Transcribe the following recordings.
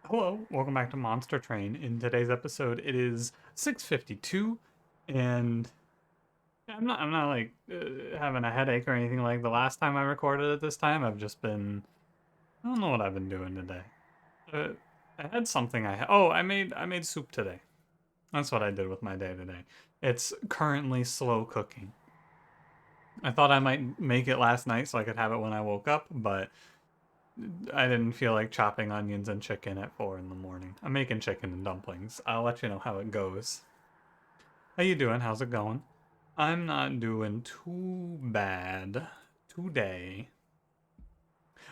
Hello, welcome back to Monster Train. In today's episode, it is 6:52, and I'm not like having a headache or anything like the last time I recorded at this time. I've just been I don't know what I've been doing today. Uh, I had something I made soup today. That's what I did with my day today. It's currently slow cooking. I thought I might make it last night so I could have it when I woke up, but I didn't feel like chopping onions and chicken at 4 in the morning. I'm making chicken and dumplings. I'll let you know how it goes. How you doing? How's it going? I'm not doing too bad today.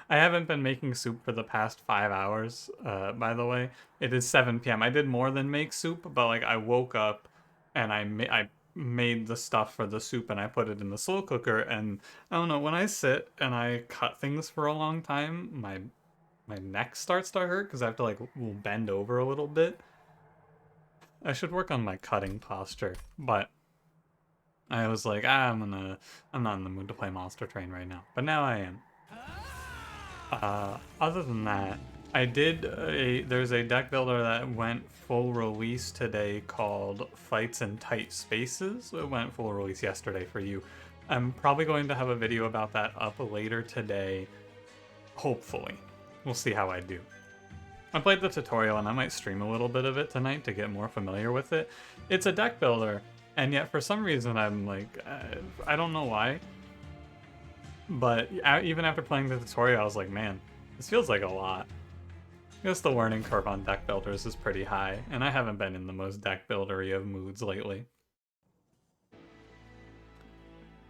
I haven't been making soup for the past 5 hours, by the way. It is 7 p.m. I did more than make soup, but like I woke up and I made the stuff for the soup and I put it in the slow cooker, and I don't know, when I sit and I cut things for a long time, my neck starts to hurt because I have to like bend over a little bit. I should work on my cutting posture, but I was like, I'm not in the mood to play Monster Train right now. But now I am. Other than that, there's a deck builder that went full release today called Fights in Tight Spaces. It went full release yesterday for you. I'm probably going to have a video about that up later today, hopefully. We'll see how I do. I played the tutorial and I might stream a little bit of it tonight to get more familiar with it. It's a deck builder, and yet for some reason I'm like, I don't know why, but even after playing the tutorial I was like, man, this feels like a lot. I guess the learning curve on deck builders is pretty high, and I haven't been in the most deck buildery of moods lately.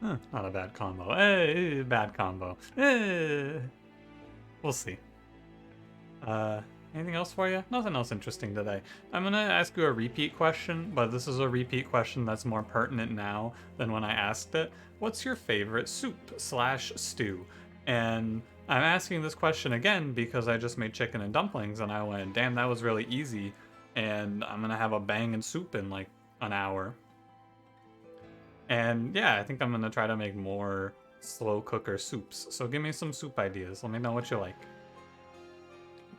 Not a bad combo. Bad combo. We'll see. Anything else for you? Nothing else interesting today. I'm gonna ask you a repeat question, but this is a repeat question that's more pertinent now than when I asked it. What's your favorite soup/stew? And I'm asking this question again because I just made chicken and dumplings and I went, damn, that was really easy. And I'm gonna have a banging soup in like an hour. And yeah, I think I'm gonna try to make more slow cooker soups. So give me some soup ideas. Let me know what you like.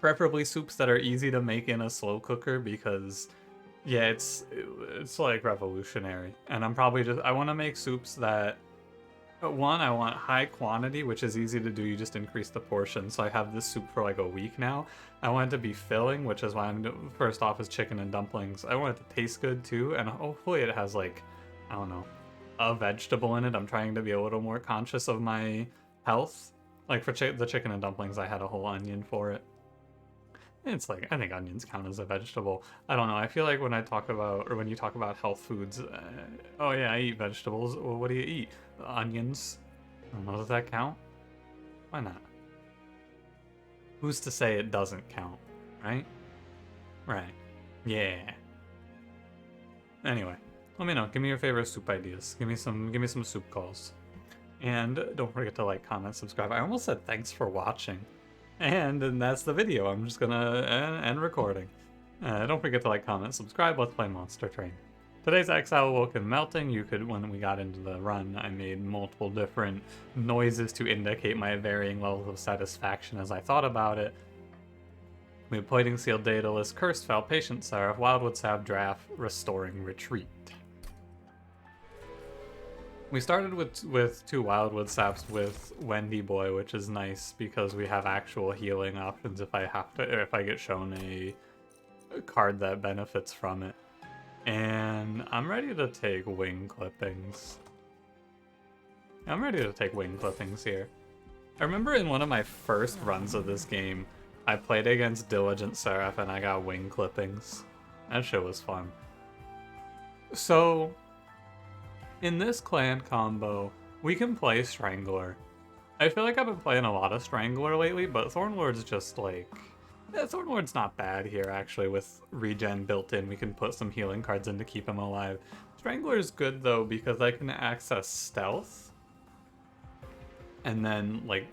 Preferably soups that are easy to make in a slow cooker because, yeah, it's like revolutionary. And I'm probably I want to make soups that, one, I want high quantity, which is easy to do. You just increase the portion. So I have this soup for like a week now. I want it to be filling, which is why I'm doing, first off is chicken and dumplings. I want it to taste good too, and hopefully it has like, I don't know, a vegetable in it. I'm trying to be a little more conscious of my health. Like for the chicken and dumplings, I had a whole onion for it. It's like, I think onions count as a vegetable. I don't know. I feel like when I talk about, or when you talk about health foods, oh yeah, I eat vegetables. Well, what do you eat? Onions. I don't know, does that count? Why not? Who's to say it doesn't count, right? Right. Yeah. Anyway, let me know. Give me your favorite soup ideas. Give me some soup calls. And don't forget to like, comment, subscribe. I almost said thanks for watching. And that's the video. I'm just gonna end recording. Don't forget to like, comment, subscribe. Let's play Monster Train. Today's Exile Awoken Melting. When we got into the run, I made multiple different noises to indicate my varying levels of satisfaction as I thought about it. We have Plating Sealed Daedalus, Cursed Fowl, Patient Seraph, Wildwood Sap, Draft, Restoring Retreat. We started with 2 Wildwood Saps with Wendy Boy, which is nice because we have actual healing options if I get shown a card that benefits from it. And I'm ready to take wing clippings. I'm ready to take wing clippings here. I remember in one of my first runs of this game, I played against Diligent Seraph and I got wing clippings. That shit was fun. So in this clan combo, we can play Strangler. I feel like I've been playing a lot of Strangler lately, but Thornlord's just like... Thornlord's not bad here, actually, with regen built in. We can put some healing cards in to keep him alive. Strangler's good, though, because I can access Stealth. And then, like,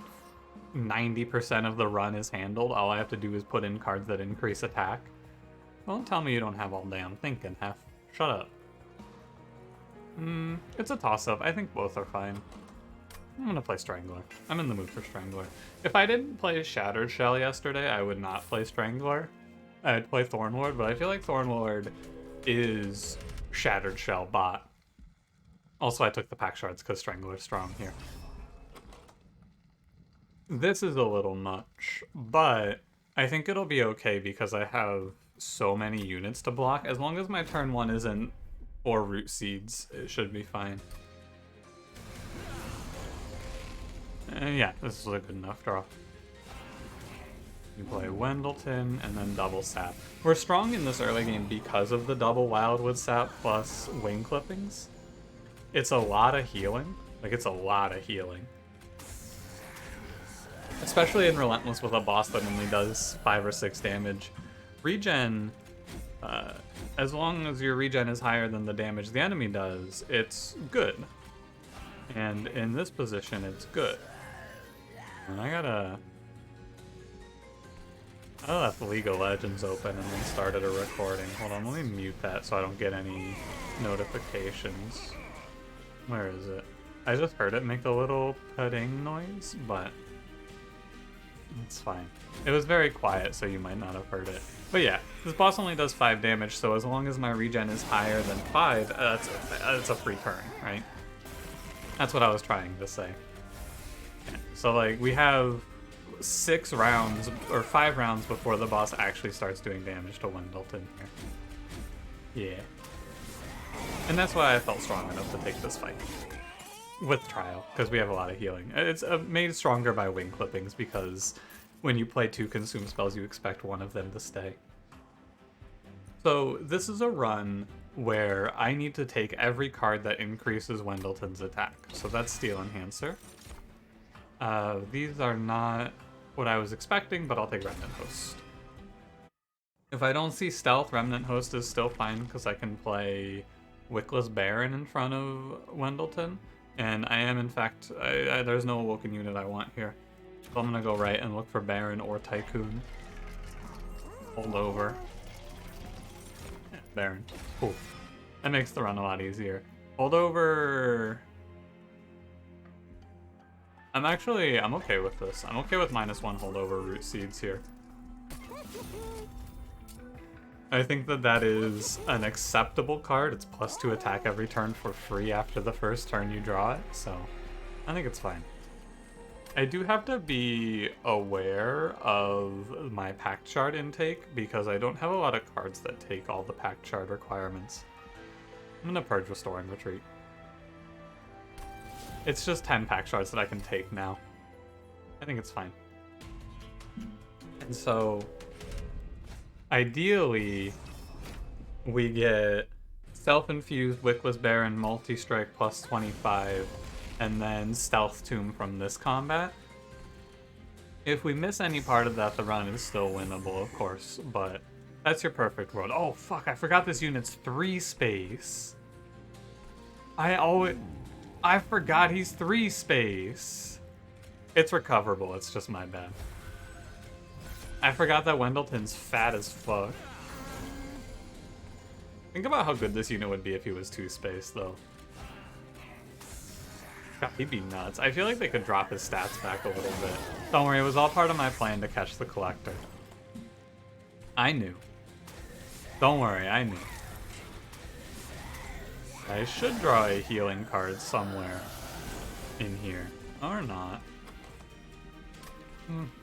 90% of the run is handled. All I have to do is put in cards that increase attack. Don't tell me you don't have all day. I'm thinking, Hef. Shut up. It's a toss-up. I think both are fine. I'm gonna play Strangler. I'm in the mood for Strangler. If I didn't play Shattered Shell yesterday, I would not play Strangler. I'd play Thornlord, but I feel like Thornlord is Shattered Shell bot. Also, I took the pack shards because Strangler's strong here. This is a little much, but I think it'll be okay because I have so many units to block. As long as my turn 1 isn't 4 root seeds, it should be fine. And yeah, this is a good enough draw. You play Wendleton and then double sap. We're strong in this early game because of the double Wildwood sap plus wing clippings. It's a lot of healing. Like, it's a lot of healing. Especially in Relentless with a boss that only does 5 or 6 damage. Regen, as long as your regen is higher than the damage the enemy does, it's good. And in this position, it's good. And I left League of Legends open and then started a recording. Hold on, let me mute that so I don't get any notifications. Where is it? I just heard it make a little putting noise, but it's fine. It was very quiet, so you might not have heard it. But yeah, this boss only does 5 damage, so as long as my regen is higher than 5, that's a free turn, right? That's what I was trying to say. Yeah. So like, we have 6 rounds, or 5 rounds before the boss actually starts doing damage to Wendleton here. Yeah. And that's why I felt strong enough to take this fight. With Trial, because we have a lot of healing. It's made stronger by wing clippings, because when you play 2 consume spells, you expect one of them to stay. So this is a run where I need to take every card that increases Wendleton's attack. So that's Steel Enhancer. These are not what I was expecting, but I'll take Remnant Host. If I don't see Stealth, Remnant Host is still fine, because I can play Wickless Baron in front of Wendleton. And I am, in fact, there's no Awoken unit I want here. So I'm going to go right and look for Baron or Tycoon. Hold over. Yeah, Baron. Cool. That makes the run a lot easier. Hold over... I'm okay with this. I'm okay with -1 holdover root seeds here. I think that is an acceptable card. It's +2 attack every turn for free after the first turn you draw it, so I think it's fine. I do have to be aware of my Pact Shard intake because I don't have a lot of cards that take all the Pact Shard requirements. I'm gonna purge Restoring Retreat. It's just 10 Pact Shards that I can take now. I think it's fine. And so ideally, we get Self-Infused Wickless Baron, Multistrike +25, and then Stealth Tomb from this combat. If we miss any part of that, the run is still winnable, of course, but that's your perfect world. Oh, fuck, I forgot this unit's 3 space. I forgot he's 3 space. It's recoverable, it's just my bad. I forgot that Wendleton's fat as fuck. Think about how good this unit would be if he was 2 space, though. God, he'd be nuts. I feel like they could drop his stats back a little bit. Don't worry, it was all part of my plan to catch the Collector. I knew. Don't worry, I knew. I should draw a healing card somewhere in here. Or not.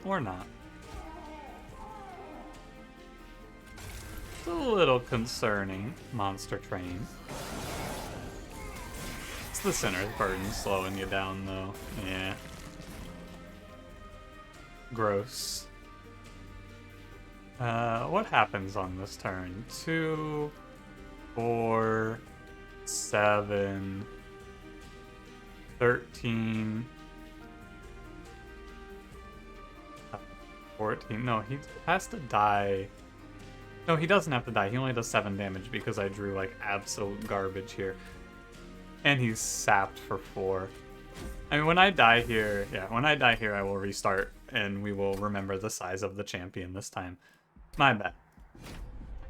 Or not. It's a little concerning, Monster Train. It's the Sinner's Burden slowing you down, though. Yeah. Gross. What happens on this turn? 2, 4, 7, 13, 14. No, he has to die. No, he doesn't have to die. He only does 7 damage because I drew, like, absolute garbage here. And he's sapped for 4. I mean, when I die here, I will restart, and we will remember the size of the champion this time. My bad.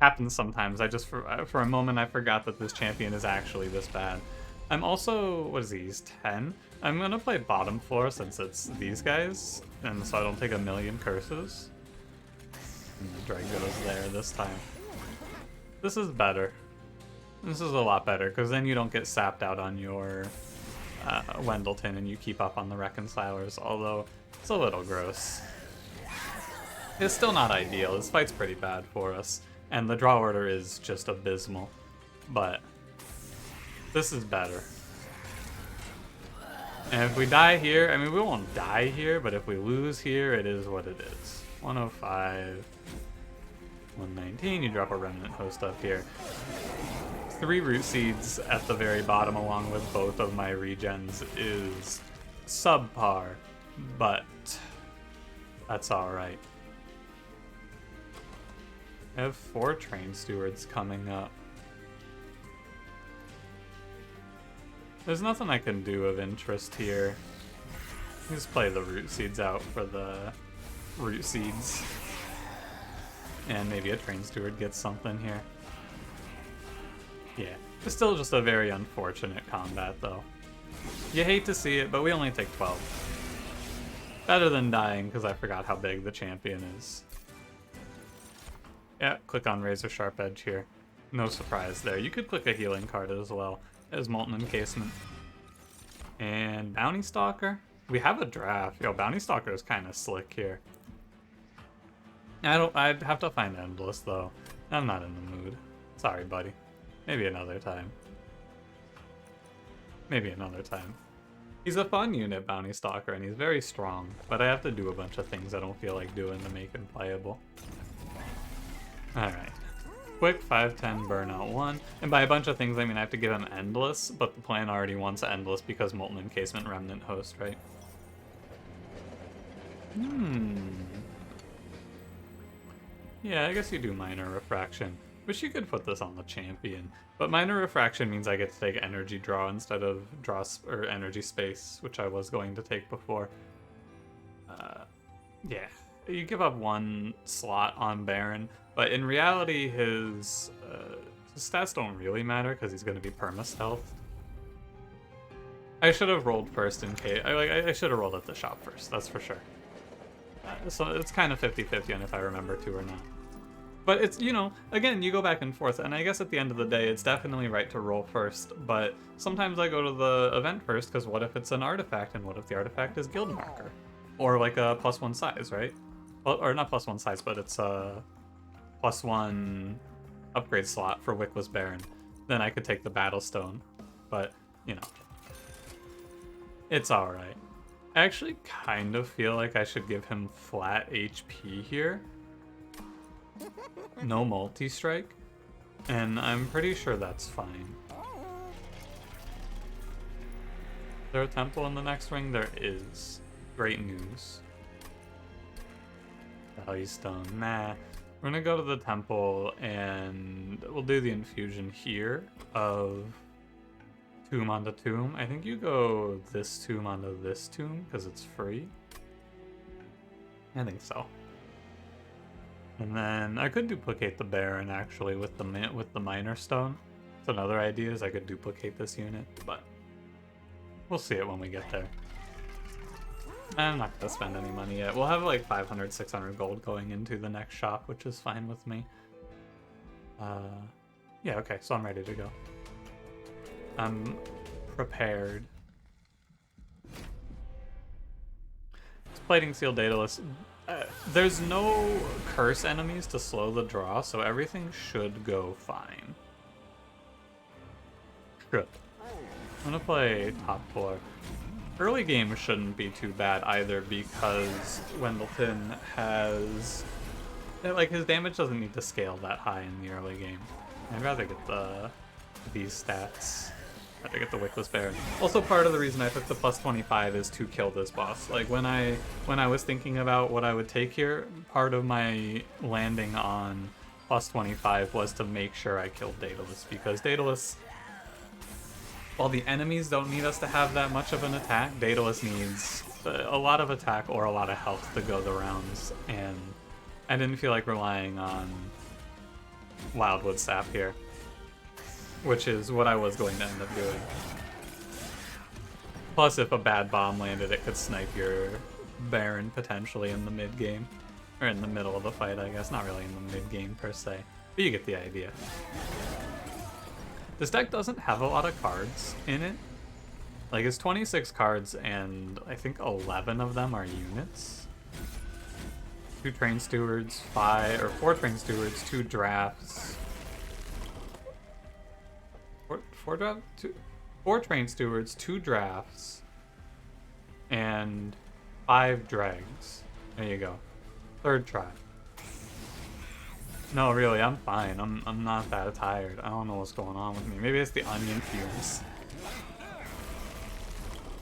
Happens sometimes. I just, for a moment, I forgot that this champion is actually this bad. I'm also, what is he, he's 10? I'm gonna play bottom floor since it's these guys, and so I don't take a million curses. And the Drago's there this time. This is better. This is a lot better, because then you don't get sapped out on your Wendleton and you keep up on the Reconcilers, although it's a little gross. It's still not ideal. This fight's pretty bad for us, and the draw order is just abysmal, but this is better. And if we die here, I mean, we won't die here, but if we lose here, it is what it is. 105, 119, you drop a Remnant Host up here. 3 Root Seeds at the very bottom along with both of my regens is subpar, but that's alright. I have 4 Train Stewards coming up. There's nothing I can do of interest here. Just play the Root Seeds out for the Root Seeds. And maybe a Train Steward gets something here. Yeah, it's still just a very unfortunate combat, though. You hate to see it, but we only take 12. Better than dying, because I forgot how big the champion is. Yeah, click on Razor Sharp Edge here. No surprise there. You could click a healing card as well as Molten Encasement. And Bounty Stalker? We have a draft. Yo, Bounty Stalker is kind of slick here. I'd have to find Endless, though. I'm not in the mood. Sorry, buddy. Maybe another time. Maybe another time. He's a fun unit, Bounty Stalker, and he's very strong, but I have to do a bunch of things I don't feel like doing to make him playable. Alright. Quick 5-10 burnout 1. And by a bunch of things, I mean I have to give him Endless, but the plan already wants Endless because Molten Encasement Remnant Host, right? Yeah, I guess you do Minor Refraction. Wish you could put this on the champion. But Minor Refraction means I get to take Energy Draw instead of or Energy Space, which I was going to take before. Yeah. You give up 1 slot on Baron, but in reality his stats don't really matter because he's going to be perma-stealth. I should have rolled first in case. I should have rolled at the shop first, that's for sure. So it's kind of 50-50 on if I remember to or not. But it's, you know, again, you go back and forth, and I guess at the end of the day, it's definitely right to roll first, but sometimes I go to the event first, because what if it's an artifact, and what if the artifact is Guild Marker? Or like a +1 size, right? Well, or not +1 size, but it's a +1 upgrade slot for Wickless Baron. Then I could take the Battlestone, but, you know, it's alright. I actually kind of feel like I should give him flat HP here. No multi-strike. And I'm pretty sure that's fine. Is there a temple in the next ring? There is. Great news. Value Stone. Nah. We're gonna go to the temple and we'll do the infusion here of tomb onto tomb. I think you go this tomb onto this tomb because it's free. I think so. And then I could duplicate the Baron actually with the Minor Stone. So another idea is I could duplicate this unit, but we'll see it when we get there. I'm not gonna spend any money yet. We'll have like 500, 600 gold going into the next shop, which is fine with me. Yeah, okay, so I'm ready to go. I'm prepared. It's Plating Seal Daedalus. There's no curse enemies to slow the draw, so everything should go fine. Good. I'm gonna play top 4. Early game shouldn't be too bad either because Wendleton has... like, his damage doesn't need to scale that high in the early game. I'd rather get these stats. I'd rather get the Wickless Baron. Also, part of the reason I took the +25 is to kill this boss. Like, when I was thinking about what I would take here, part of my landing on +25 was to make sure I killed Daedalus, because Daedalus... while the enemies don't need us to have that much of an attack, Daedalus needs a lot of attack or a lot of health to go the rounds, and I didn't feel like relying on Wildwood Sap here, which is what I was going to end up doing. Plus, if a bad bomb landed, it could snipe your Baron potentially in the mid-game. Or in the middle of the fight, I guess. Not really in the mid-game, per se. But you get the idea. This deck doesn't have a lot of cards in it. Like, it's 26 cards, and I think 11 of them are units. 2 Train Stewards, 4 Train Stewards, 2 Drafts. 4 Train Stewards, 2 Drafts, and 5 Dregs. There you go. Third try. No, really, I'm fine. I'm not that tired. I don't know what's going on with me. Maybe it's the onion fumes.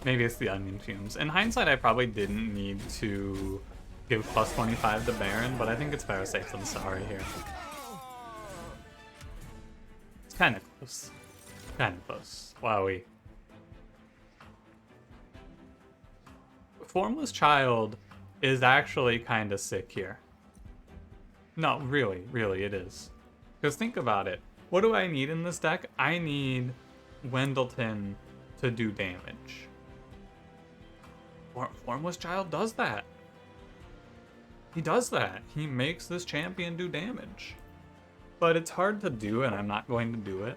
Maybe it's the onion fumes. In hindsight, I probably didn't need to give plus 25 to Baron, but I think it's better safe than sorry here. It's kind of close. Kind of close. Wowie. Formless Child is actually kind of sick here. No, really, it is. Because think about it. What do I need in this deck? I need Wendleton to do damage. Formless Child does that. He does that. He makes this champion do damage. But it's hard to do, and I'm not going to do it.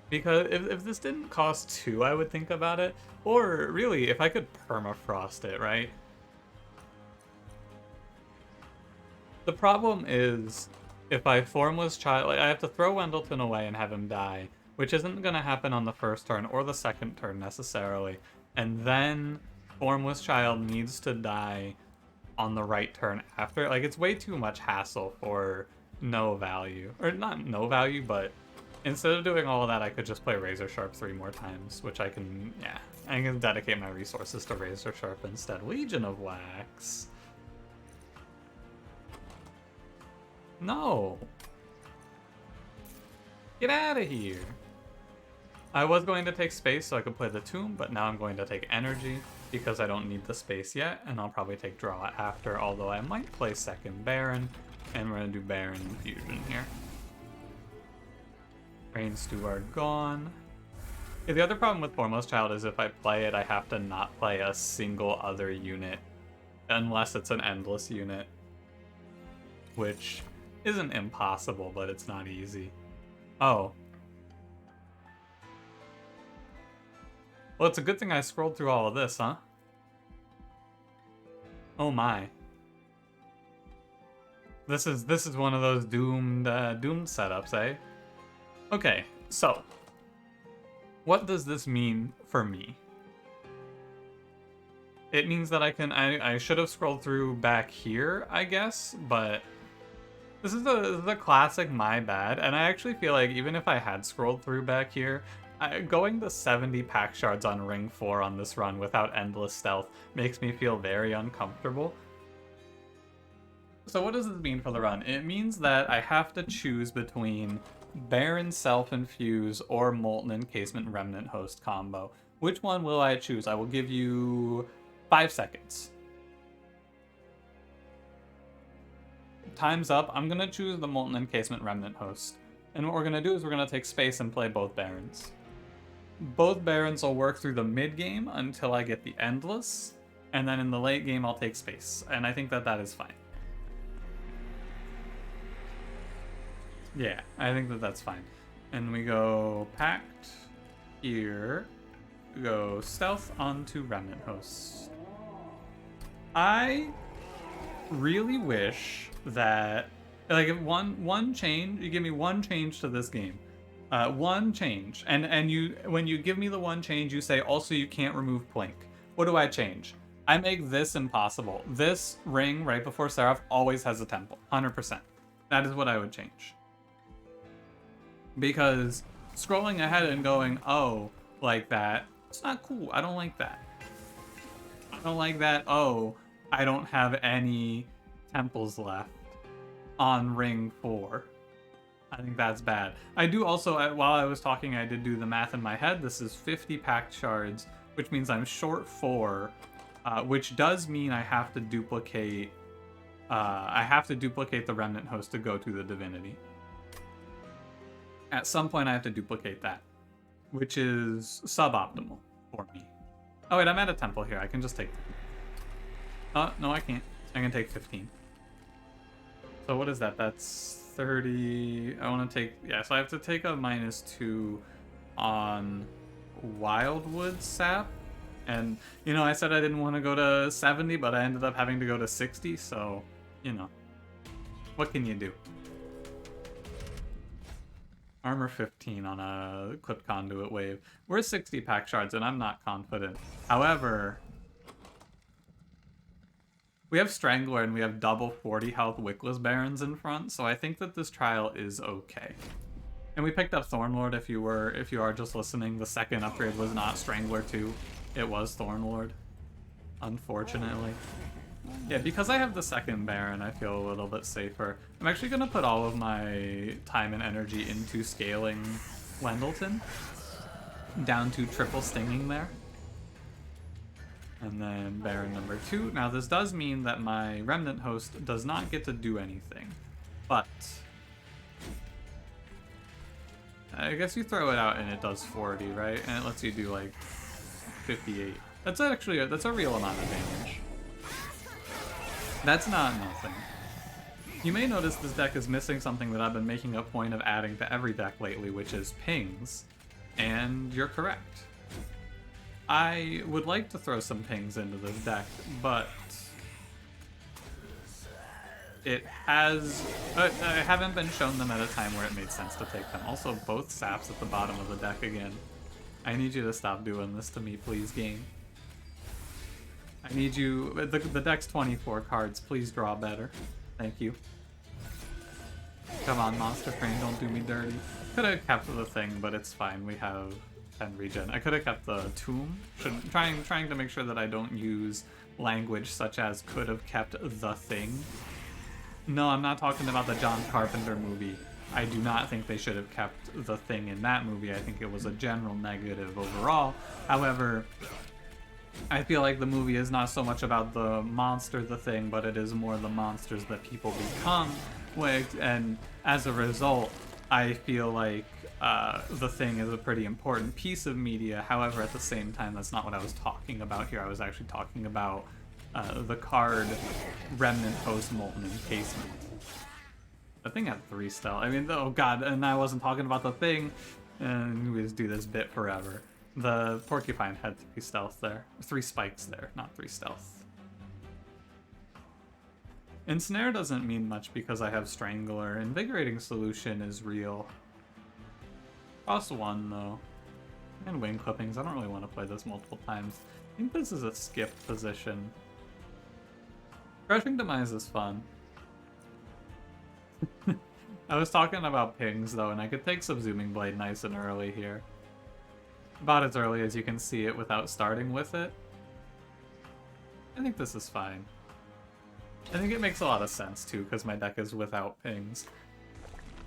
Because if this didn't cost 2, I would think about it. Or, really, if I could permafrost it, right? The problem is, if I Formless Child... Like, I have to throw Wendleton away and have him die, which isn't going to happen on the first turn or the second turn, necessarily. And then Formless Child needs to die on the right turn after. Like, it's way too much hassle for no value. Or, not no value, but... Instead of doing all of that, I could just play Razor Sharp 3 more times, which I can, yeah. I can dedicate my resources to Razor Sharp instead. Legion of Wax. No. Get out of here. I was going to take space so I could play the Tomb, but now I'm going to take energy because I don't need the space yet, and I'll probably take draw after, although I might play second Baron, and we're going to do Baron Infusion here. Train Steward gone. Yeah, the other problem with Formless Child is if I play it, I have to not play a single other unit, unless it's an endless unit, which isn't impossible, but it's not easy. Oh. Well, it's a good thing I scrolled through all of this, huh? Oh my. This is one of those doomed setups, eh? Okay, so what does this mean for me? It means that I should have scrolled through back here, I guess, but this is the classic my bad, and I actually feel like even if I had scrolled through back here, going to 70 pack shards on ring 4 on this run without endless stealth makes me feel very uncomfortable. So what does this mean for the run? It means that I have to choose between Baron Self-Infuse or Molten Encasement Remnant Host combo. Which one will I choose? I will give you 5 seconds. Time's up. I'm going to choose the Molten Encasement Remnant Host. And what we're going to do is we're going to take space and play both Barons. Both Barons will work through the mid-game until I get the Endless, and then in the late game I'll take space. And I think that that is fine. Yeah, I think that that's fine. And we go Pact here. We go Stealth onto Remnant Host. I really wish that, like, one change, you give me one change to this game. One change. And you, when you give me the one change, you say, also you can't remove Plink. What do I change? I make this impossible. This ring right before Seraph always has a temple. 100%. That is what I would change. Because scrolling ahead and going, oh, like that, it's not cool. I don't like that. I don't like that, oh, I don't have any temples left on ring 4. I think that's bad. I do also, while I was talking, I did do the math in my head. This is 50 packed shards, which means I'm short 4, which does mean I have to duplicate the Remnant Host to go to the Divinity. At some point, I have to duplicate that, which is suboptimal for me. Oh wait, I'm at a temple here. I can just take... Oh, no, I can't. I can take 15. So what is that? That's 30. I want to take... Yeah, so I have to take a -2 on Wildwood Sap. And, you know, I said I didn't want to go to 70, but I ended up having to go to 60, so, you know. What can you do? Armor 15 on a clipped conduit wave. We're 60 pack shards, and I'm not confident. However, we have Strangler and we have double 40 health Wickless Barons in front, so I think that this trial is okay. And we picked up Thornlord if you are just listening. The second upgrade was not Strangler 2. It was Thornlord. Unfortunately. Yeah, because I have the second Baron, I feel a little bit safer. I'm actually going to put all of my time and energy into scaling Wendleton. Down to triple stinging there. And then Baron number 2. Now this does mean that my Remnant host does not get to do anything. But I guess you throw it out and it does 40, right? And it lets you do like 58. That's actually that's a real amount of damage. That's not nothing. You may notice this deck is missing something that I've been making a point of adding to every deck lately, which is pings. And you're correct. I would like to throw some pings into this deck, but I haven't been shown them at a time where it made sense to take them. Also, both saps at the bottom of the deck again. I need you to stop doing this to me, please, game. I need you... The deck's 24 cards. Please draw better. Thank you. Come on, Monster Train, don't do me dirty. Could have kept the thing, but it's fine. We have 10 regen. I could have kept the tomb. Trying to make sure that I don't use language such as could have kept the thing. No, I'm not talking about the John Carpenter movie. I do not think they should have kept the thing in that movie. I think it was a general negative overall. However, I feel like the movie is not so much about the monster, the thing, but it is more the monsters that people become. And as a result, I feel like the thing is a pretty important piece of media. However, at the same time, that's not what I was talking about here. I was actually talking about the card Remnant Host Molten Encasement. The thing had 3 stealth. I mean, oh god, and I wasn't talking about the thing. And we just do this bit forever. The Porcupine had 3 stealth there. 3 spikes there, not 3 stealth. Ensnare doesn't mean much because I have Strangler. Invigorating Solution is real. Cost 1 though. And Wing Clippings. I don't really want to play this multiple times. I think this is a skip position. Crushing Demise is fun. I was talking about pings though, and I could take Subsuming Blade nice and early here. About as early as you can see it without starting with it. I think this is fine. I think it makes a lot of sense too, because my deck is without pings.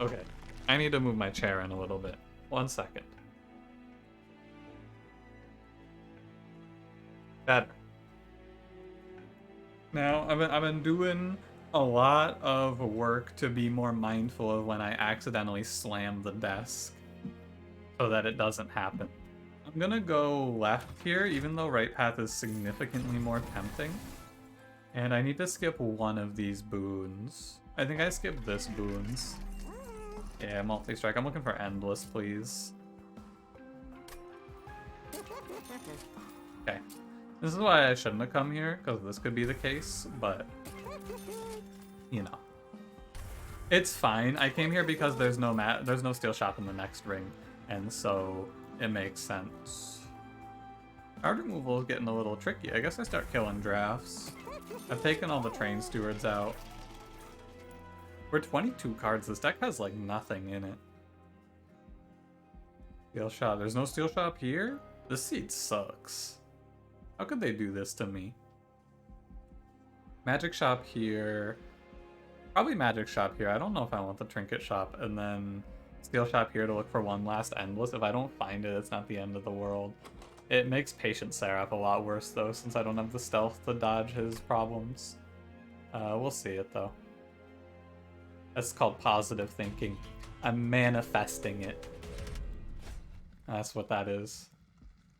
Okay, I need to move my chair in a little bit. 1 second. Better. Now, I've been doing a lot of work to be more mindful of when I accidentally slam the desk, so that it doesn't happen. I'm gonna go left here, even though right path is significantly more tempting. And I need to skip one of these boons. I think I skipped this boons. Yeah, Multistrike. I'm looking for Endless, please. Okay. This is why I shouldn't have come here, because this could be the case, but... you know. It's fine. I came here because there's no steel shop in the next ring, and so it makes sense. Card removal is getting a little tricky. I guess I start killing drafts. I've taken all the train stewards out. We're 22 cards. This deck has like nothing in it. Steel shop. There's no steel shop here? This seed sucks. How could they do this to me? Magic shop here. Probably magic shop here. I don't know if I want the trinket shop. And then steel shop here to look for one last endless. If I don't find it, it's not the end of the world. It makes Patient Seraph a lot worse though, since I don't have the stealth to dodge his problems. We'll see it though. That's called positive thinking. I'm manifesting it. That's what that is.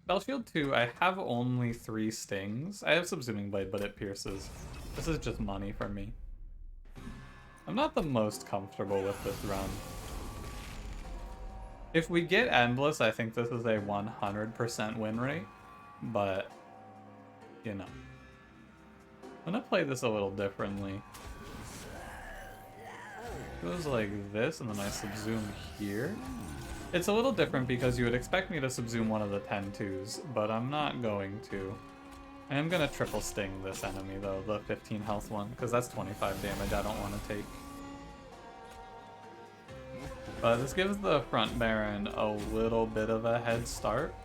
Spellshield 2, I have only 3 stings. I have Subsuming Blade, but it pierces. This is just money for me. I'm not the most comfortable with this run. If we get Endless, I think this is a 100% win rate, but, you know. I'm gonna play this a little differently. It goes like this, and then I subzoom here. It's a little different because you would expect me to subzoom one of the 10-2s, but I'm not going to. I am gonna triple sting this enemy though, the 15 health one, because that's 25 damage I don't want to take. But this gives the front Baron a little bit of a head start,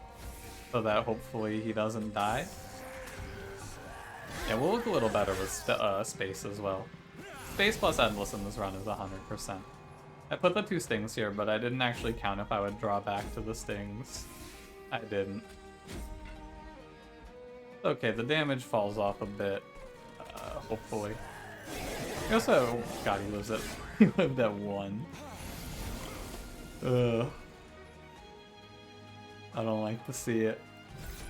so that hopefully he doesn't die. Yeah, we'll look a little better with space as well. Space plus Endless in this run is 100%. I put the 2 stings here, but I didn't actually count if I would draw back to the stings. I didn't. Okay, the damage falls off a bit, hopefully. He also, God, he lived at 1. Ugh. I don't like to see it.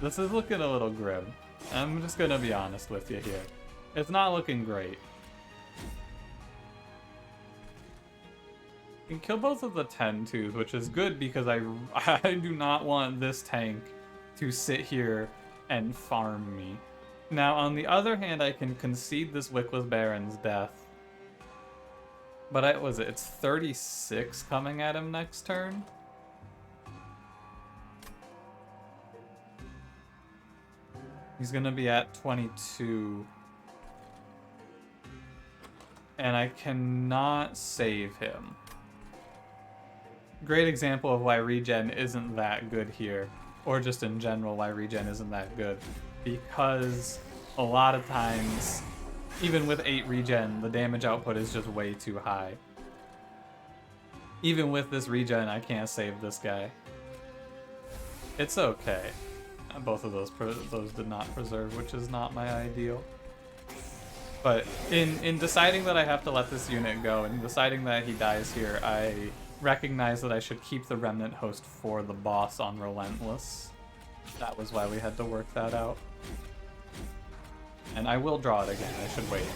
This is looking a little grim. I'm just gonna be honest with you here. It's not looking great. You can kill both of the 10-2s, which is good because I do not want this tank to sit here and farm me. Now, on the other hand, I can concede this Wickless Baron's death. But it's 36 coming at him next turn. He's gonna be at 22. And I cannot save him. Great example of why regen isn't that good here. Or just in general why regen isn't that good. Because a lot of times, even with 8 regen, the damage output is just way too high. Even with this regen, I can't save this guy. It's okay. Both of those did not preserve, which is not my ideal. But in deciding that I have to let this unit go, and deciding that he dies here, I recognize that I should keep the Remnant Host for the boss on Relentless. That was why we had to work that out. And I will draw it again, I should wait.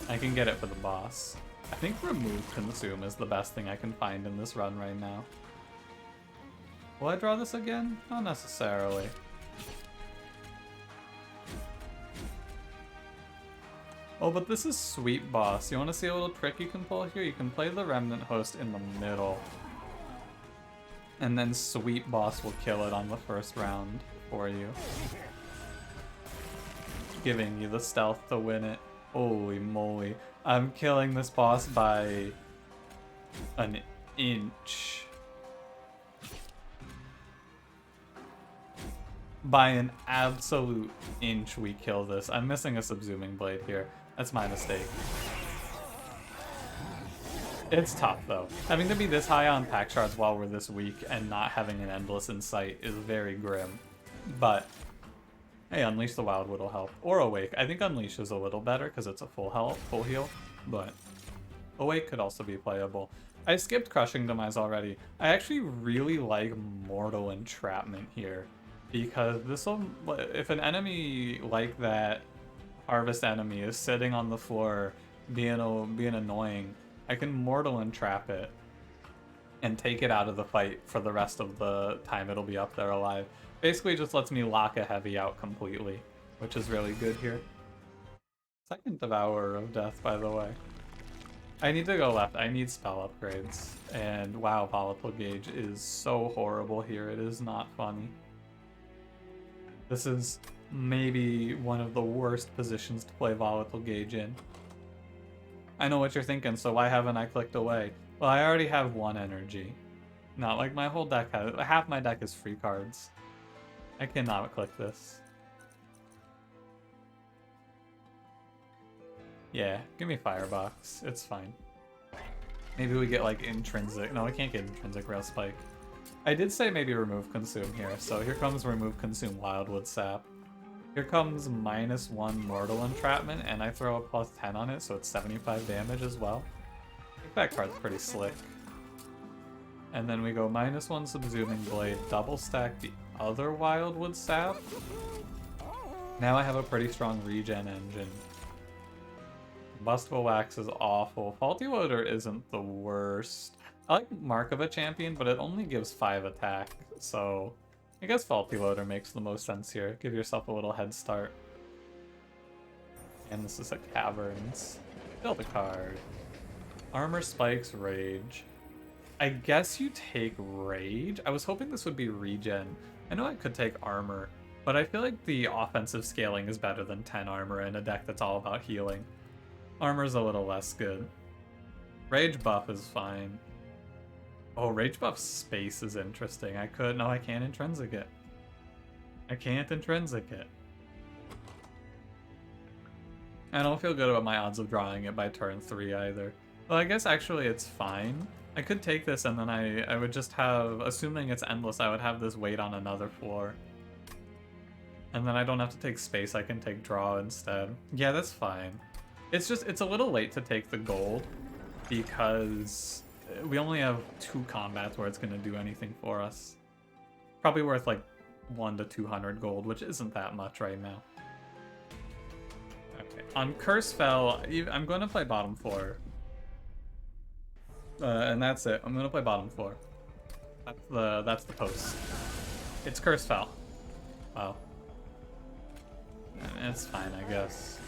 I can get it for the boss. I think Remove Consume is the best thing I can find in this run right now. Will I draw this again? Not necessarily. Oh, but this is Sweet Boss. You want to see a little trick you can pull here? You can play the Remnant Host in the middle. And then Sweet Boss will kill it on the first round for you. Giving you the stealth to win it. Holy moly. I'm killing this boss by an inch. By an absolute inch we kill this. I'm missing a subzooming blade here. That's my mistake. It's tough though. Having to be this high on pack shards while we're this weak and not having an Endless in sight is very grim. But hey, Unleash the Wildwood will help. Or Awake. I think Unleash is a little better because it's a full heal, but Awake could also be playable. I skipped Crushing Demise already. I actually really like Mortal Entrapment here because this'll, if an enemy like that Harvest enemy is sitting on the floor being annoying, I can Mortal Entrap it and take it out of the fight for the rest of the time it'll be up there alive. Basically just lets me lock a heavy out completely, which is really good here. Second Devourer of Death, by the way. I need to go left. I need spell upgrades. And wow, Volatile Gauge is so horrible here. It is not funny. This is maybe one of the worst positions to play Volatile Gauge in. I know what you're thinking, so why haven't I clicked away? Well, I already have 1 energy. Not like my whole deck has. Half my deck is free cards. I cannot click this. Yeah, give me Firebox. It's fine. Maybe we get like intrinsic. No, I can't get intrinsic Rail Spike. I did say maybe Remove Consume here, so here comes Remove Consume Wildwood Sap. Here comes -1 Mortal Entrapment, and I throw a +10 on it, so it's 75 damage as well. I think that card's pretty slick. And then we go -1 Subsuming Blade, double stack the other Wildwood Sap. Now I have a pretty strong regen engine. Bustable Wax is awful. Faulty Loader isn't the worst. I like Mark of a Champion, but it only gives 5 attack, so I guess Faulty Loader makes the most sense here. Give yourself a little head start. And this is a Caverns. Build a card. Armor Spikes, Rage. I guess you take Rage? I was hoping this would be regen. I know I could take Armor, but I feel like the offensive scaling is better than 10 armor in a deck that's all about healing. Armor's a little less good. Rage buff is fine. Oh, Rage buff space is interesting. No, I can't intrinsic it. I can't intrinsic it. I don't feel good about my odds of drawing it by turn 3 either. Well, I guess actually it's fine. I could take this and then I would just have, assuming it's endless, I would have this wait on another floor. And then I don't have to take space, I can take draw instead. Yeah, that's fine. It's a little late to take the gold because we only have 2 combats where it's going to do anything for us. Probably worth like 1 to 200 gold, which isn't that much right now. Okay, on Curse Fell, I'm going to play bottom 4. And that's it. I'm going to play bottom 4. That's the post. It's Curse Fell. Wow. It's fine, I guess.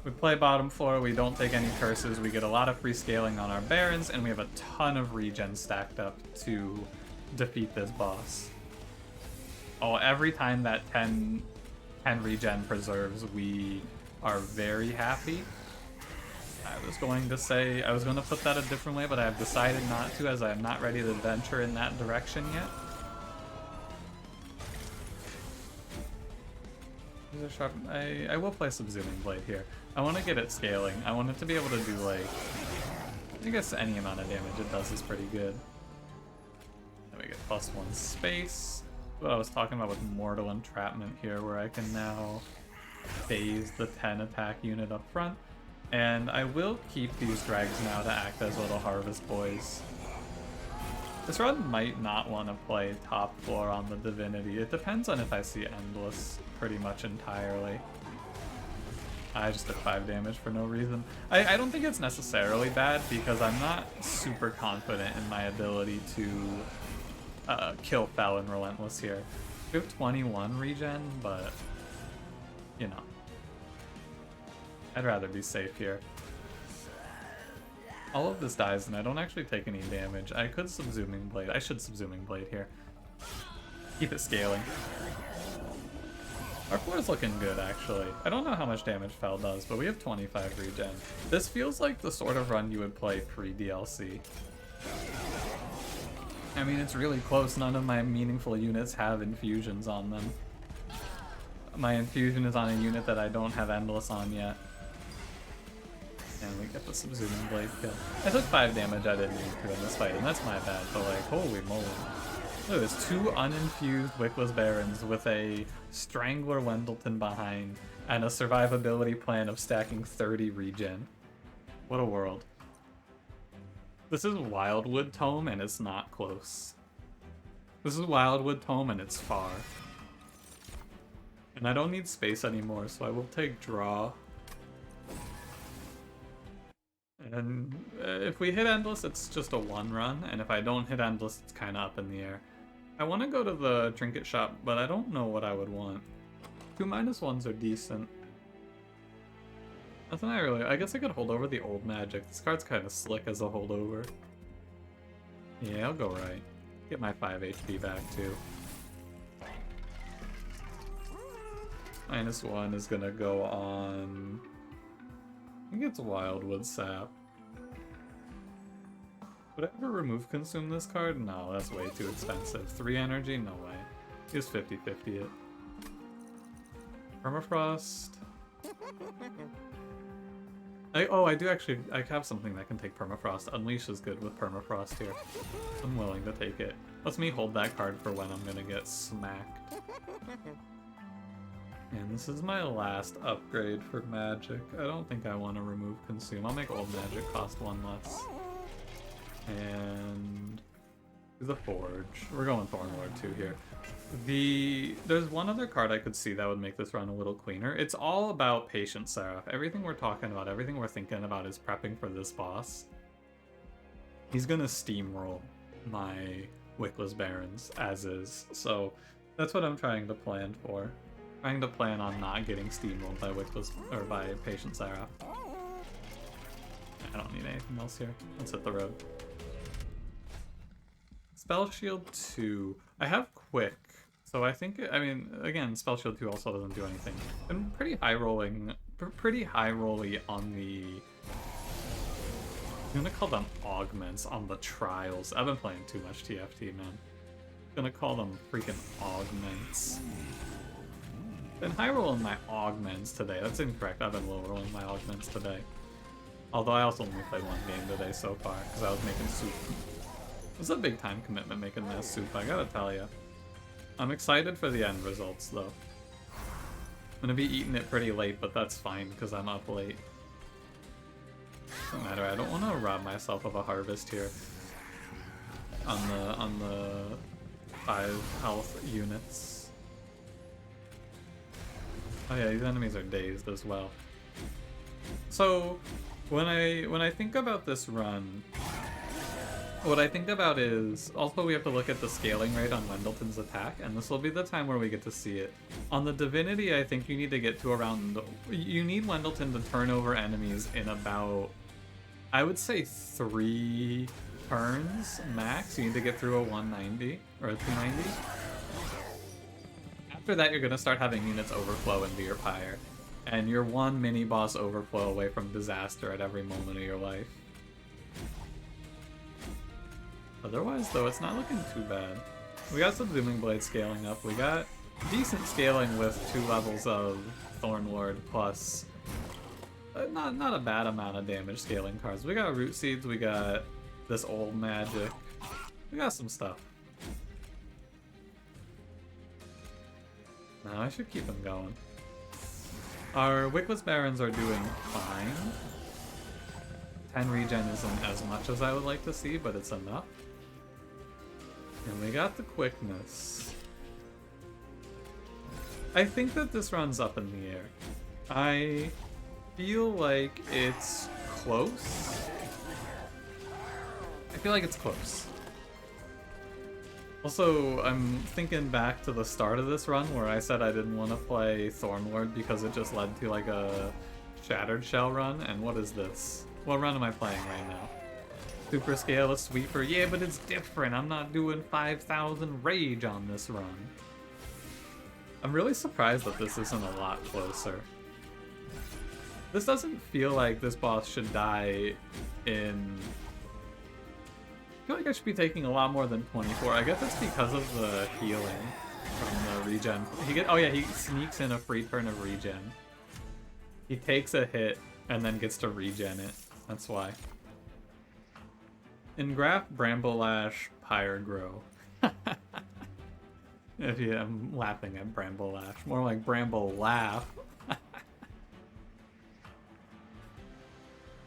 We play bottom 4, we don't take any curses, we get a lot of free scaling on our Barons, and we have a ton of regen stacked up to defeat this boss. Oh, every time that 10 regen preserves, we are very happy. I was going to put that a different way, but I've decided not to, as I am not ready to venture in that direction yet. I will play Subsuming Blade here. I want to get it scaling. I want it to be able to do, like, I guess any amount of damage it does is pretty good. Then we get +1 space. What I was talking about with Mortal Entrapment here, where I can now phase the 10 attack unit up front. And I will keep these drags now to act as little harvest boys. This run might not want to play top 4 on the Divinity. It depends on if I see Endless pretty much entirely. I just took 5 damage for no reason. I don't think it's necessarily bad because I'm not super confident in my ability to kill Fel and Relentless here. We have 21 regen, but, you know. I'd rather be safe here. All of this dies and I don't actually take any damage. I could Subsuming Blade. I should Subsuming Blade here. Keep it scaling. Our floor is looking good, actually. I don't know how much damage Fel does, but we have 25 regen. This feels like the sort of run you would play pre-DLC. I mean, it's really close. None of my meaningful units have infusions on them. My infusion is on a unit that I don't have Endless on yet. And we get the Subsuming Blade kill. I took 5 damage I didn't need to in this fight, and that's my bad, but like, holy moly. Look at this, 2 uninfused Wickless Barons with a Strangler Wendleton behind, and a survivability plan of stacking 30 regen. What a world. This is Wildwood Tome, and it's not close. This is Wildwood Tome, and it's far. And I don't need space anymore, so I will take draw. And if we hit Endless, it's just a 1 run, and if I don't hit Endless, it's kind of up in the air. I want to go to the Trinket Shop, but I don't know what I would want. 2 -1s are decent. Nothing I guess I could hold over the old magic. This card's kind of slick as a holdover. Yeah, I'll go right. Get my 5 HP back, too. -1 is gonna go on... I think it's Wildwood Sap. Would I ever remove consume this card? No, that's way too expensive. 3 energy? No way. Use 50/50 it. Permafrost. I do actually, I have something that can take Permafrost. Unleash is good with Permafrost here. I'm willing to take it. Let's me hold that card for when I'm gonna get smacked. And this is my last upgrade for magic. I don't think I want to remove consume. I'll make old magic cost 1 less. And The Forge. We're going Thornlord 2 here. There's one other card I could see that would make this run a little cleaner. It's all about Patient Seraph. Everything we're talking about, everything we're thinking about is prepping for this boss. He's gonna steamroll my Wickless Barons as is. So that's what I'm trying to plan for. Trying to plan on not getting steamrolled by Wickless or by Patient Seraph. I don't need anything else here. Let's hit the road. Spell Shield 2. I have Quick, so I think, I mean, again, Spell Shield 2 also doesn't do anything. I'm pretty high rolly on the, I'm gonna call them augments on the trials. I've been playing too much TFT, man. I'm gonna call them freaking augments. Been high rolling my augments today. That's incorrect. I've been low rolling my augments today. Although I also only played one game today so far, because I was making soup. It was a big time commitment making that soup, I gotta tell ya. I'm excited for the end results, though. I'm gonna be eating it pretty late, but that's fine, because I'm up late. Doesn't matter, I don't want to rob myself of a harvest here. On the 5 health units. Oh yeah, these enemies are dazed as well. So, when I think about this run, what I think about is, also we have to look at the scaling rate on Wendleton's attack, and this will be the time where we get to see it. On the Divinity, I think you need to get to around, you need Wendleton to turn over enemies in about, I would say 3 turns max. You need to get through a 190, or a 290. After that, you're going to start having units overflow into your pyre, and you're one mini-boss overflow away from disaster at every moment of your life. Otherwise, though, it's not looking too bad. We got some Zooming Blade scaling up. We got decent scaling with 2 levels of Thornlord plus not a bad amount of damage scaling cards. We got Root Seeds, we got this old magic. We got some stuff. Now I should keep them going. Our Wickless Barons are doing fine. 10 regen isn't as much as I would like to see, but it's enough. And we got the quickness. I think that this run's up in the air. I feel like it's close. I feel like it's close. Also, I'm thinking back to the start of this run where I said I didn't want to play Thornlord because it just led to like a Shattered Shell run, and what is this? What run am I playing right now? Super Scale, a Sweeper. Yeah, but it's different. I'm not doing 5,000 Rage on this run. I'm really surprised that this isn't a lot closer. This doesn't feel like this boss should die in... I feel like I should be taking a lot more than 24. I guess it's because of the healing from the regen. Oh yeah, he sneaks in a free turn of regen. He takes a hit and then gets to regen it. That's why. In Graph, Bramblelash, Pyre Grow. Yeah, I'm laughing at Bramblelash. More like Bramble Laugh.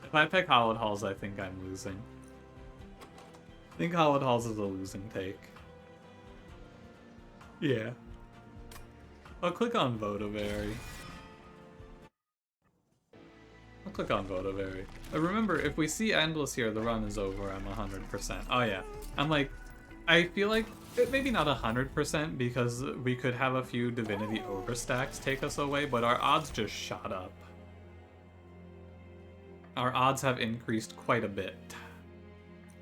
If I pick Hollowed Halls, I think I'm losing. I think Hollowed Halls is a losing take. Yeah. I'll click on Votavary. I'll click on Votavary. Remember, if we see Endless here, the run is over. I'm 100%. Oh yeah. I'm like, I feel like, maybe not 100% because we could have a few Divinity overstacks take us away, but our odds just shot up. Our odds have increased quite a bit.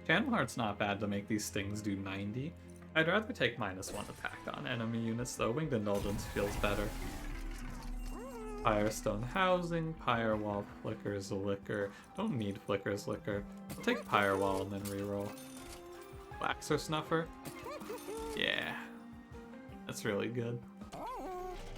Channel Heart's not bad to make these things do 90. I'd rather take -1 attack on enemy units though. Winged Indulgence feels better. Firestone Housing, Firewall, Flicker's Liquor. Don't need Flicker's Liquor. I'll take Firewall and then reroll. Waxer Snuffer? Yeah. That's really good.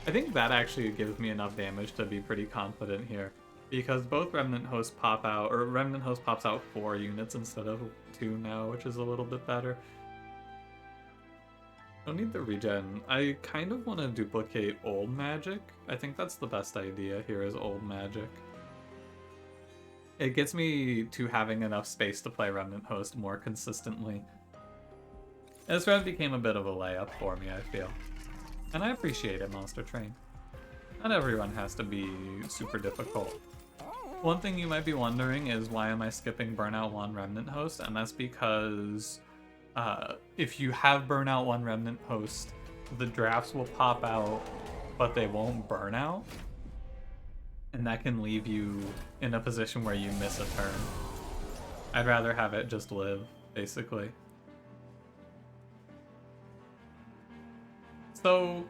I think that actually gives me enough damage to be pretty confident here. Because both Remnant Hosts pop out, or Remnant Host pops out 4 units instead of 2 now, which is a little bit better. Don't need the regen. I kind of want to duplicate Old Magic. I think that's the best idea here is Old Magic. It gets me to having enough space to play Remnant Host more consistently. This run became a bit of a layup for me, I feel. And I appreciate it, Monster Train. Not everyone has to be super difficult. One thing you might be wondering is why am I skipping Burnout 1 Remnant Host, and that's because if you have Burnout 1 Remnant Host, the drafts will pop out, but they won't burn out. And that can leave you in a position where you miss a turn. I'd rather have it just live, basically. So,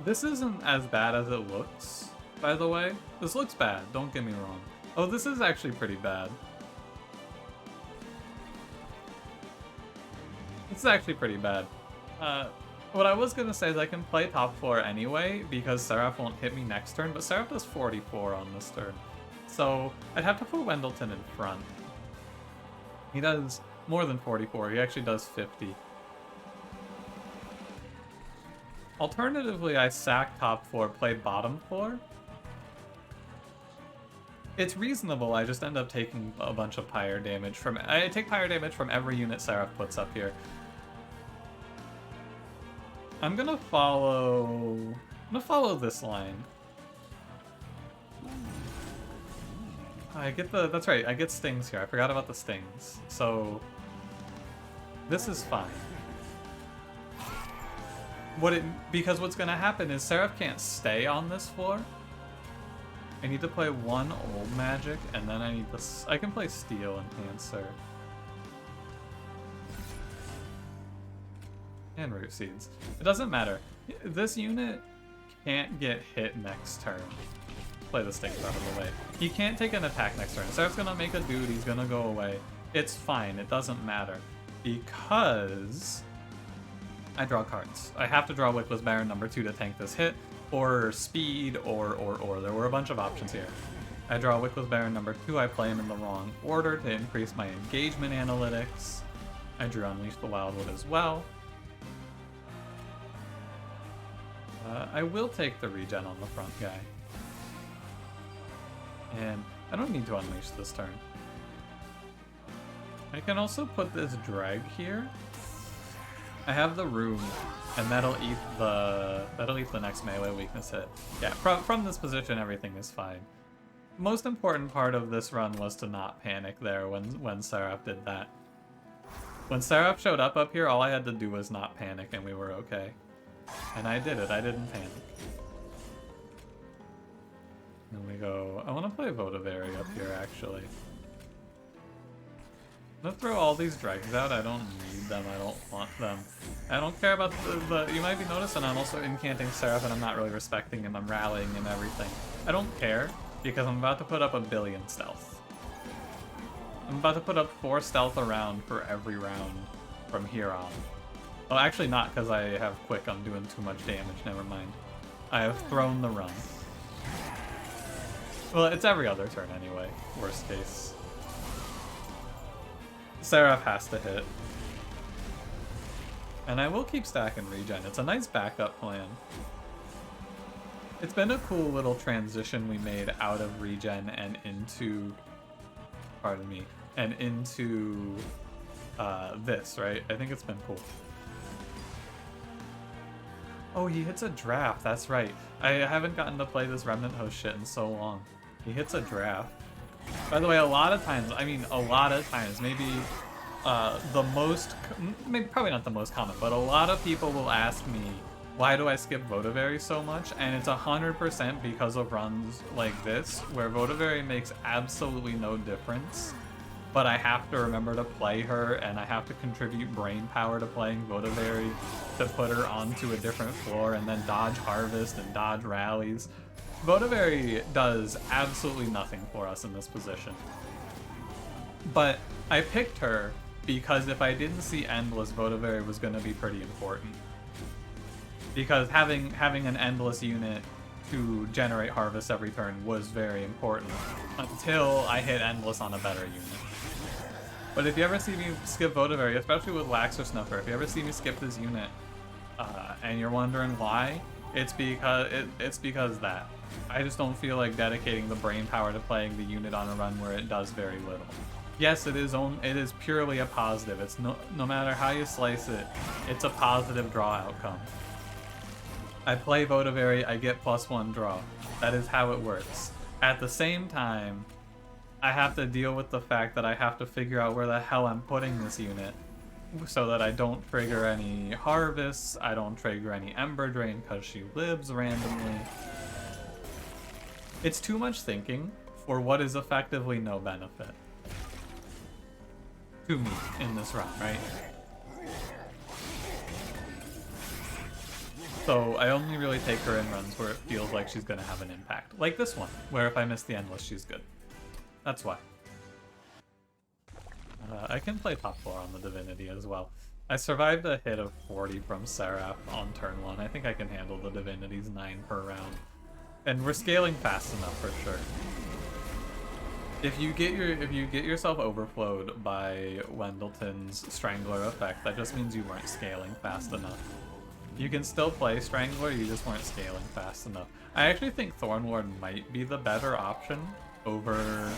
this isn't as bad as it looks, by the way. This looks bad, don't get me wrong. Oh, this is actually pretty bad. This is actually pretty bad. What I was gonna say is I can play top 4 anyway, because Seraph won't hit me next turn, but Seraph does 44 on this turn. So, I'd have to put Wendleton in front. He does more than 44, he actually does 50. Alternatively, I sack top 4, play bottom 4. It's reasonable, I just end up taking a bunch of pyre damage from... I take pyre damage from every unit Seraph puts up here. I'm gonna follow this line. I get the... That's right, I get stings here. I forgot about the stings. So... this is fine. Because what's gonna happen is Seraph can't stay on this floor. I need to play one old magic, and then I can play Steel Enhancer. And Root Seeds. It doesn't matter. This unit can't get hit next turn. Play the stings out of the way. He can't take an attack next turn. Seraph's gonna make a dude, he's gonna go away. It's fine, it doesn't matter. Because I draw cards. I have to draw Wickless Baron number 2 to tank this hit, or speed, or. There were a bunch of options here. I draw Wickless Baron number 2, I play him in the wrong order to increase my engagement analytics. I drew Unleash the Wildwood as well. I will take the regen on the front guy. And I don't need to unleash this turn. I can also put this drag here. I have the room, and that'll eat the next melee weakness hit. Yeah, from this position, everything is fine. Most important part of this run was to not panic there when Seraph did that. When Seraph showed up here, all I had to do was not panic, and we were okay. And I did it. I didn't panic. And we go... I want to play Votavary up here, actually. I'm gonna throw all these dregs out. I don't need them. I don't want them. I don't care about the... You might be noticing I'm also incanting Seraph, and I'm not really respecting him. I'm rallying and everything. I don't care, because I'm about to put up 1 billion stealth. I'm about to put up 4 stealth around for every round from here on. Well, actually not, because I have quick. I'm doing too much damage. Never mind. I have thrown the run. Well, it's every other turn anyway. Worst case. Seraph has to hit. And I will keep stacking regen. It's a nice backup plan. It's been a cool little transition we made out of regen and into... Pardon me. And into this, right? I think it's been cool. Oh, he hits a draft. That's right. I haven't gotten to play this Remnant Host shit in so long. He hits a draft. By the way, a lot of times, maybe probably not the most common, but a lot of people will ask me, why do I skip Votavary so much? And it's 100% because of runs like this, where Votavary makes absolutely no difference. But I have to remember to play her, and I have to contribute brain power to playing Votavary to put her onto a different floor, and then dodge Harvest and dodge rallies. Votavary does absolutely nothing for us in this position. But I picked her because if I didn't see Endless, Votavary was going to be pretty important. Because having an Endless unit to generate Harvest every turn was very important, until I hit Endless on a better unit. But if you ever see me skip Votavary, especially with Wax or Snuffer, if you ever see me skip this unit, and you're wondering why, it's because that. I just don't feel like dedicating the brain power to playing the unit on a run where it does very little. Yes, it is purely a positive. It's no matter how you slice it, it's a positive draw outcome. I play Votavary, I get +1 draw. That is how it works. At the same time, I have to deal with the fact that I have to figure out where the hell I'm putting this unit so that I don't trigger any harvests, I don't trigger any Ember Drain because she lives randomly. It's too much thinking for what is effectively no benefit to me in this run, right? So I only really take her in runs where it feels like she's gonna have an impact. Like this one, where if I miss the Endless, she's good. That's why. I can play top 4 on the Divinity as well. I survived a hit of 40 from Seraph on turn 1. I think I can handle the Divinity's 9 per round. And we're scaling fast enough for sure. If you get yourself overflowed by Wendleton's Strangler effect, that just means you weren't scaling fast enough. You can still play Strangler, you just weren't scaling fast enough. I actually think Thornlord might be the better option over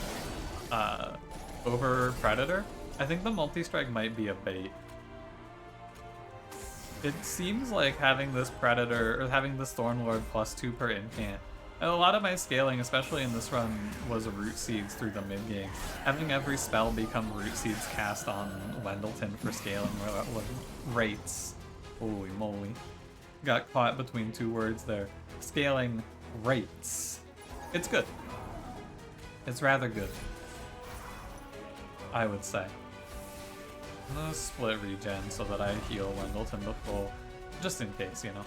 Predator. I think the Multistrike might be a bait. It seems like having this Predator, or having this Thornlord +2 per incant, and a lot of my scaling, especially in this run, was Root Seeds through the mid-game. Having every spell become Root Seeds cast on Wendleton for scaling rates. Holy moly. Got caught between 2 words there. Scaling rates. It's good. It's rather good, I would say. I'm gonna split regen so that I heal Wendleton to full, just in case, you know.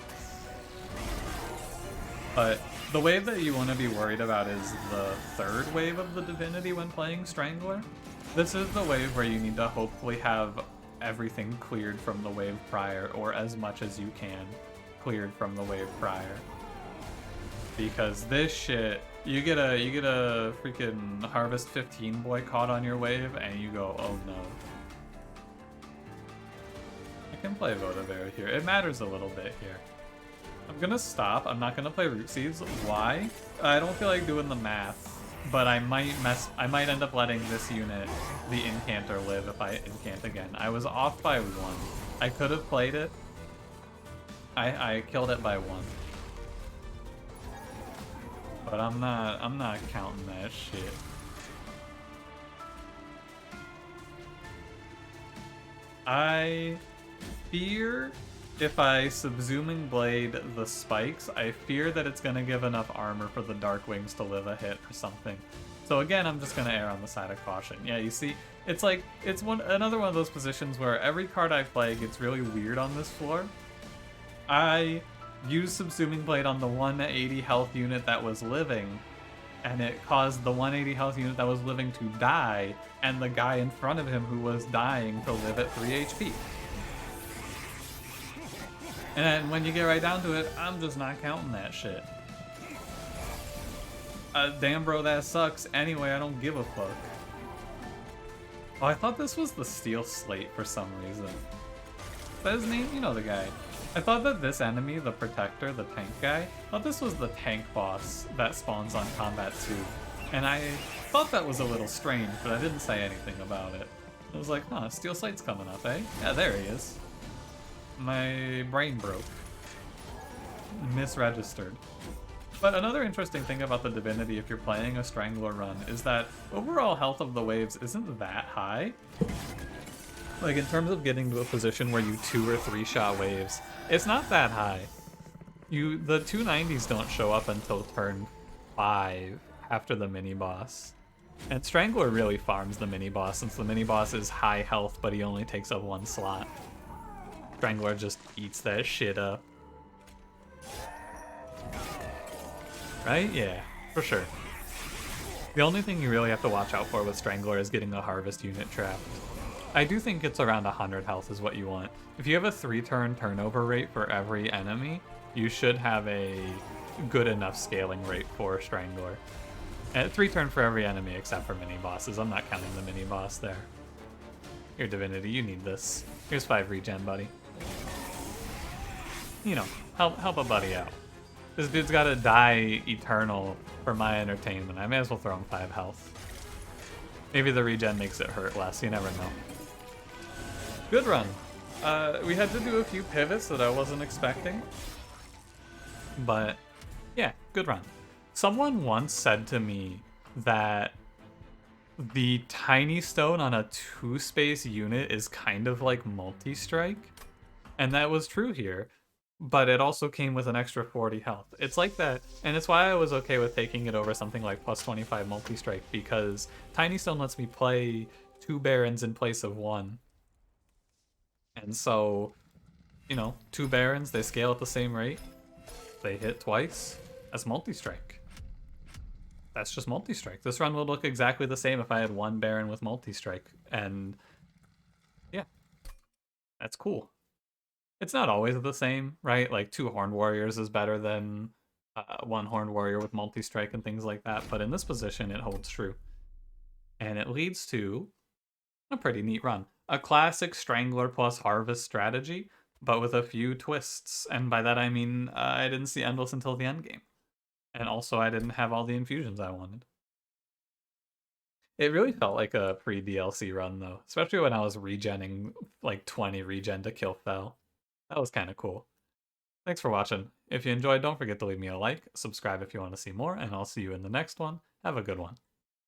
But the wave that you want to be worried about is the 3rd wave of the Divinity when playing Strangler. This is the wave where you need to hopefully have everything cleared from the wave prior, or as much as you can cleared from the wave prior. Because this shit, you get a freaking Harvest 15 boy caught on your wave, and you go, oh no. I can play Votavary here. It matters a little bit here. I'm gonna stop. I'm not gonna play Root Seeds. Why? I don't feel like doing the math, but I might end up letting this unit, the Incanter, live if I incant again. I was off by 1. I could have played it. I killed it by 1. But I'm not counting that shit. I fear if I Subsuming Blade the spikes, I fear that it's gonna give enough armor for the Dark Wings to live a hit or something. So again, I'm just gonna err on the side of caution. Yeah, you see, it's like, it's another one of those positions where every card I play gets really weird on this floor. I used Subsuming Blade on the 180 health unit that was living, and it caused the 180 health unit that was living to die, and the guy in front of him who was dying to live at 3 HP. And then when you get right down to it, I'm just not counting that shit. Damn bro, that sucks. Anyway, I don't give a fuck. Oh, I thought this was the Steel Slate for some reason. Is that his name? You know the guy. I thought that this enemy, the Protector, the tank guy, I thought this was the tank boss that spawns on Combat 2. And I thought that was a little strange, but I didn't say anything about it. I was like, huh, Steel Slate's coming up, eh? Yeah, there he is. My brain broke. Misregistered. But another interesting thing about the Divinity if you're playing a Strangler run is that overall health of the waves isn't that high. Like in terms of getting to a position where you 2 or 3 shot waves, it's not that high. The 290s don't show up until turn 5 after the mini boss. And Strangler really farms the mini boss since the mini boss is high health but he only takes up 1 slot. Strangler just eats that shit up. Right? Yeah, for sure. The only thing you really have to watch out for with Strangler is getting a Harvest unit trapped. I do think it's around 100 health is what you want. If you have a 3-turn turnover rate for every enemy, you should have a good enough scaling rate for Strangler. And 3-turn for every enemy except for mini bosses. I'm not counting the mini boss there. Here, Divinity, you need this. Here's 5 regen, buddy. You know, help a buddy out. This dude's gotta die eternal for my entertainment. I may as well throw him 5 health. Maybe the regen makes it hurt less, you never know. Good run. We had to do a few pivots that I wasn't expecting. But yeah, good run. Someone once said to me that the tiny stone on a 2-space unit is kind of like multi-strike. And that was true here. But it also came with an extra 40 health. It's like that, and it's why I was okay with taking it over something like plus 25 multi-strike, because Tiny Stone lets me play 2 Barons in place of 1. And so, you know, 2 Barons, they scale at the same rate. They hit twice. That's multi-strike. That's just multi-strike. This run would look exactly the same if I had 1 Baron with multi-strike. And yeah, that's cool. It's not always the same, right? Like 2 Horned Warriors is better than 1 Horned Warrior with multi-strike and things like that, but in this position it holds true. And it leads to a pretty neat run. A classic Strangler plus Harvest strategy, but with a few twists. And by that I mean I didn't see Endless until the end game. And also I didn't have all the infusions I wanted. It really felt like a pre-DLC run though, especially when I was regenning like 20 regen to kill Fel. That was kind of cool. Thanks for watching. If you enjoyed, don't forget to leave me a like, subscribe if you want to see more, and I'll see you in the next one. Have a good one.